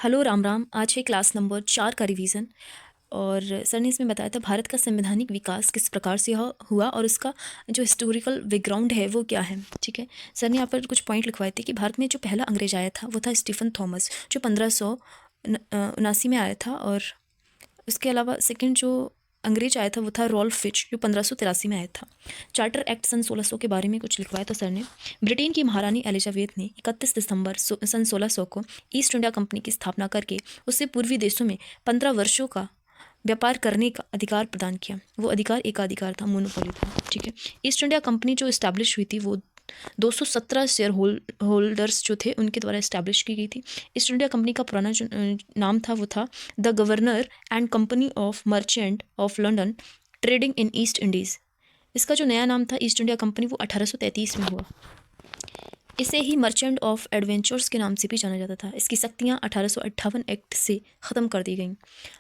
Hello Ram Ram. आज है class number 4 का रिवीजन। और सर ने इसमें बताया था भारत का संवैधानिक विकास किस प्रकार से हुआ और उसका जो हिस्टोरिकल बैकग्राउंड है वो क्या है। ठीक है, सर ने यहाँ पर कुछ पॉइंट लिखवाए थे कि भारत में जो पहला अंग्रेज आया था वो था स्टीफन थॉमस, जो 1579 में आया था। और उसके अलावा सेकंड जो अंग्रेज आया था वो था रॉल्फ फिच, जो 1583 में आया था। चार्टर एक्ट सन 1600 के बारे में कुछ लिखवाया था सर ने। ब्रिटेन की महारानी एलिजाबेथ ने 31 दिसंबर सन 1600 को ईस्ट इंडिया कंपनी की स्थापना करके उससे पूर्वी देशों में 15 वर्षों का व्यापार करने का अधिकार प्रदान किया। वो अधिकार एकाधिकार था, मोनोपोली था। ठीक है, ईस्ट इंडिया कंपनी जो इस्टेब्लिश हुई थी वो 217 शेयर होल्डर्स जो थे उनके द्वारा इस्टेब्लिश की गई थी। ईस्ट इंडिया कंपनी का पुराना जो नाम था वो था the governor and company of merchant of London trading in east Indies. इसका जो नया नाम था ईस्ट इंडिया कंपनी वो 1833 में हुआ। इसे ही मर्चेंट ऑफ एडवेंचर्स के नाम से भी जाना जाता था। इसकी शक्तियाँ 1858 एक्ट से ख़त्म कर दी गईं।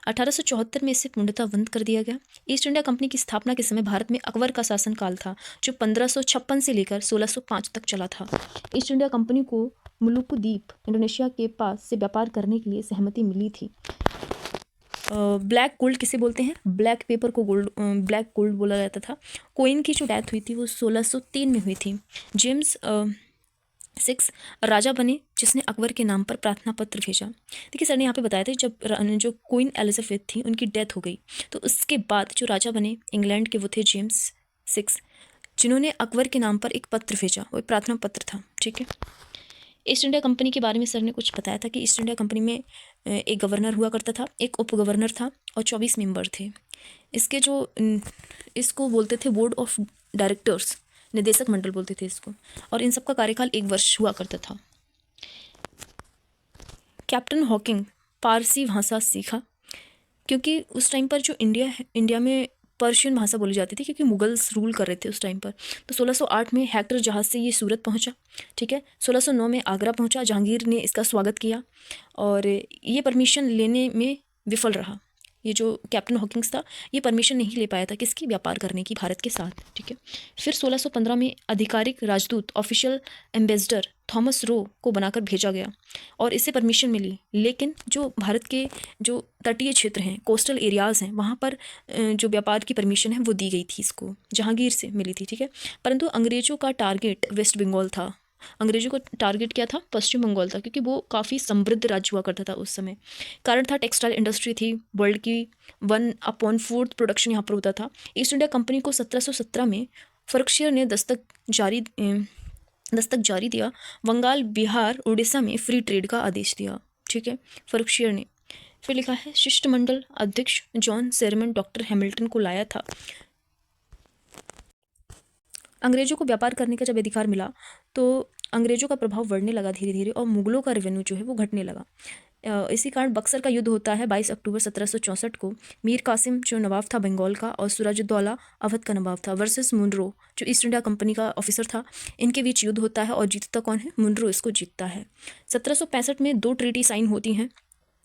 1874 में इसे पूर्णतः बंद कर दिया गया। ईस्ट इंडिया कंपनी की स्थापना के समय भारत में अकबर का शासनकाल था, जो 1556 से लेकर 1605 तक चला था। ईस्ट इंडिया कंपनी को मुलुकु द्वीप इंडोनेशिया के पास से व्यापार करने के लिए सहमति मिली थी। ब्लैक गोल्ड किसे बोलते हैं? ब्लैक पेपर को ब्लैक गोल्ड बोला जाता था। कोइन की जो डेथ हुई थी वो 1603 में हुई थी। जेम्स 6 राजा बने जिसने अकबर के नाम पर प्रार्थना पत्र भेजा। देखिए, सर ने यहाँ पे बताया था जब जो क्वीन एलिजाबेथ थी उनकी डेथ हो गई तो उसके बाद जो राजा बने इंग्लैंड के वो थे जेम्स 6, जिन्होंने अकबर के नाम पर एक पत्र भेजा। वो एक प्रार्थना पत्र था। ठीक है, ईस्ट इंडिया कंपनी के बारे में सर ने कुछ बताया था कि ईस्ट इंडिया कंपनी में एक गवर्नर हुआ करता था, एक उप गवर्नर था और 24 मेंबर थे। इसके जो इसको बोलते थे बोर्ड ऑफ डायरेक्टर्स, निदेशक मंडल बोलते थे इसको, और इन सब का कार्यकाल 1 वर्ष हुआ करता था। कैप्टन हॉकिंग पारसी भाषा सीखा क्योंकि उस टाइम पर जो इंडिया में पर्शियन भाषा बोली जाती थी, क्योंकि मुगल्स रूल कर रहे थे उस टाइम पर। तो 1608 में हेक्टर जहाज़ से ये सूरत पहुंचा। ठीक है, 1609 में आगरा पहुंचा। जहांगीर ने इसका स्वागत किया और ये परमिशन लेने में विफल रहा। ये जो कैप्टन हॉकिंग्स था ये परमिशन नहीं ले पाया था किसकी, व्यापार करने की भारत के साथ। ठीक है, फिर 1615 में आधिकारिक राजदूत ऑफिशियल एम्बेसडर थॉमस रो को बनाकर भेजा गया और इससे परमिशन मिली। लेकिन जो भारत के जो तटीय क्षेत्र हैं, कोस्टल एरियाज़ हैं, वहाँ पर जो व्यापार की परमिशन है वो दी गई थी, इसको जहांगीर से मिली थी। ठीक है, परंतु अंग्रेज़ों का टारगेट वेस्ट बंगाल था। अंग्रेज़ों का टारगेट क्या था? पश्चिम बंगाल था, क्योंकि वो काफ़ी समृद्ध राज्य हुआ करता था उस समय। कारण था टेक्सटाइल इंडस्ट्री थी, वर्ल्ड की 1/4 प्रोडक्शन यहाँ पर होता था। ईस्ट इंडिया कंपनी को 1717 में फर्रुखशियर ने दस्तक जारी दिया। बंगाल, बिहार, उड़ीसा में फ्री ट्रेड का आदेश दिया। ठीक है, फर्रुखशियर ने। फिर लिखा है शिष्टमंडल अध्यक्ष जॉन सेरमन डॉक्टर हैमिल्टन को लाया था। अंग्रेज़ों को व्यापार करने का जब अधिकार मिला तो अंग्रेज़ों का प्रभाव बढ़ने लगा धीरे धीरे और मुगलों का रेवेन्यू जो है वो घटने लगा। इसी कारण बक्सर का युद्ध होता है 22 अक्टूबर 1764 को। मीर कासिम जो नवाब था बंगाल का और सिराजुद्दौला अवध का नवाब था वर्सेस मुनरो जो ईस्ट इंडिया कंपनी का ऑफिसर था। इनके बीच युद्ध होता है और जीतता कौन है? मुनरो इसको जीतता है। 1765 में 2 ट्रीटी साइन होती हैं,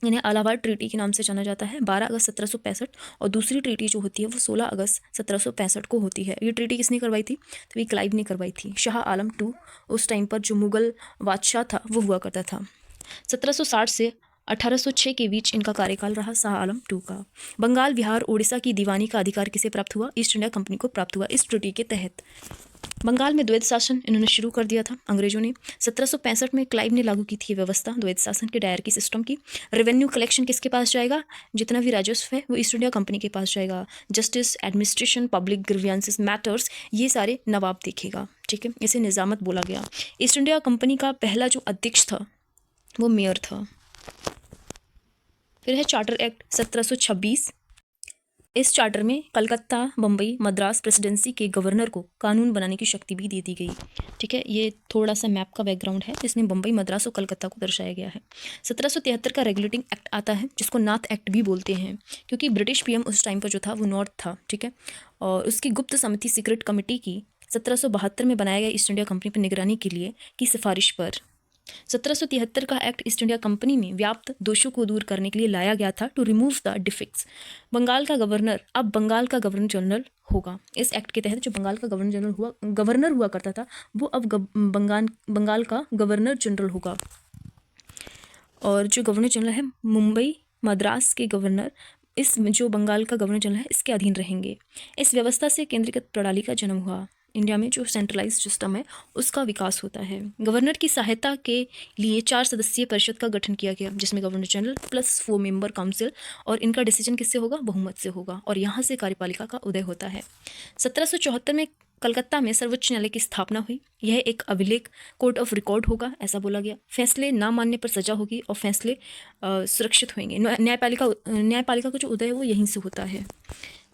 इन्हें इलाहाबाद ट्रीटी के नाम से जाना जाता है। 12 अगस्त 1765 और दूसरी ट्रीटी जो होती है वो 16 अगस्त 1765 को होती है। ये ट्रीटी किसने करवाई थी? तो ये क्लाइव ने करवाई थी। शाह आलम II उस टाइम पर जो मुगल बादशाह था वो हुआ करता था। 1760 से 1806 के बीच इनका कार्यकाल रहा शाह आलम II का। बंगाल, बिहार, उड़ीसा की दीवानी का अधिकार किसे प्राप्त हुआ? ईस्ट इंडिया कंपनी को प्राप्त हुआ इस ट्रीटी के तहत। बंगाल में द्वैध शासन इन्होंने शुरू कर दिया था अंग्रेजों ने। 1765 में क्लाइव ने लागू की थी व्यवस्था द्वैध शासन के डायरकी सिस्टम की। रेवेन्यू कलेक्शन किसके पास जाएगा? जितना भी राजस्व है वो ईस्ट इंडिया कंपनी के पास जाएगा। Justice, administration, public grievances matters, ये सारे नवाब देखेगा। ठीक है, इसे निजामत बोला गया। ईस्ट इंडिया कंपनी का पहला जो अध्यक्ष था वो मेयर था। फिर है चार्टर एक्ट 1726। इस चार्टर में कलकत्ता, बम्बई, मद्रास प्रेसिडेंसी के गवर्नर को कानून बनाने की शक्ति भी दे दी गई। ठीक है, ये थोड़ा सा मैप का बैकग्राउंड है जिसमें बम्बई, मद्रास और कलकत्ता को दर्शाया गया है। 1773 का रेगुलेटिंग एक्ट आता है जिसको नॉर्थ एक्ट भी बोलते हैं, क्योंकि ब्रिटिश पीएम उस टाइम पर जो था वो नॉर्थ था। ठीक है, और उसकी गुप्त समिति सीक्रेट कमेटी की 1772 में बनाया गया ईस्ट इंडिया कंपनी पर निगरानी के लिए की सिफारिश पर। 1773 का एक्ट ईस्ट इंडिया कंपनी में व्याप्त दोषों को दूर करने के लिए लाया गया था, to remove the defects. Bengal का गवर्नर अब बंगाल का गवर्नर जनरल होगा। इस एक्ट के तहत जो बंगाल का गवर्नर हुआ करता था वो अब बंगाल का गवर्नर जनरल होगा। और जो गवर्नर जनरल है मुंबई मद्रास के गवर्नर इस जो बंगाल का गवर्नर जनरल है इसके अधीन रहेंगे। इस व्यवस्था से केंद्रीकृत प्रणाली का जन्म हुआ। इंडिया में जो सेंट्रलाइज सिस्टम है उसका विकास होता है। गवर्नर की सहायता के लिए 4 सदस्यीय परिषद का गठन किया गया, जिसमें governor general plus 4 member council, और इनका डिसीजन किससे होगा? बहुमत से होगा, और यहाँ से कार्यपालिका का उदय होता है। 1774 में कलकत्ता में सर्वोच्च न्यायालय की स्थापना हुई। यह एक अभिलेख कोर्ट ऑफ रिकॉर्ड होगा, ऐसा बोला गया। फैसले ना मानने पर सजा होगी और फैसले सुरक्षित होंगे। न्यायपालिका का जो उदय है वो यहीं से होता है।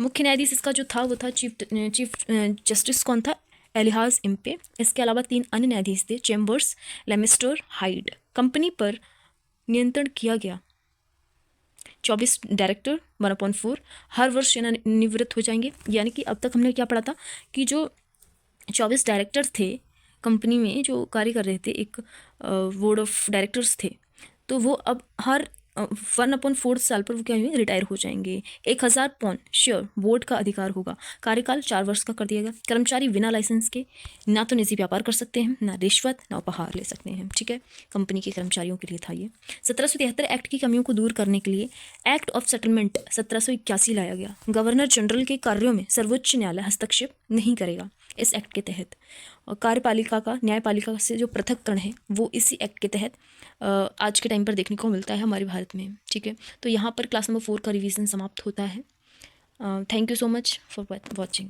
मुख्य न्यायाधीश इसका जो था वो था चीफ जस्टिस कौन था? एलिहाज इम्पे। इसके अलावा 3 अन्य न्यायाधीश थे, चेम्बर्स, लेमिस्टर, हाइड। कंपनी पर नियंत्रण किया गया। 24 डायरेक्टर 1/4 हर वर्ष सेवानिवृत्त हो जाएंगे। यानी कि अब तक हमने क्या पढ़ा था कि जो 24 डायरेक्टर थे कंपनी में जो कार्य कर रहे थे, एक बोर्ड ऑफ डायरेक्टर्स थे, तो वो अब हर 1/4 साल पर वो क्या हुए? रिटायर हो जाएंगे। 1000 पौंड शेयर बोर्ड का अधिकार होगा। कार्यकाल 4 वर्ष का कर दिया गया। कर्मचारी बिना लाइसेंस के ना तो निजी व्यापार कर सकते हैं, ना रिश्वत, ना उपहार ले सकते हैं। ठीक है, कंपनी के कर्मचारियों के लिए था ये। 1773 एक्ट की कमियों को दूर करने के लिए एक्ट ऑफ सेटलमेंट 1781 लाया गया। गवर्नर जनरल के कार्यों में सर्वोच्च न्यायालय हस्तक्षेप नहीं करेगा इस एक्ट के तहत। और कार्यपालिका का न्यायपालिका से जो पृथक्करण है वो इसी एक्ट के तहत आज के टाइम पर देखने को मिलता है हमारे भारत में। ठीक है, तो यहाँ पर क्लास नंबर 4 का रिवीजन समाप्त होता है। Thank you so much for watching.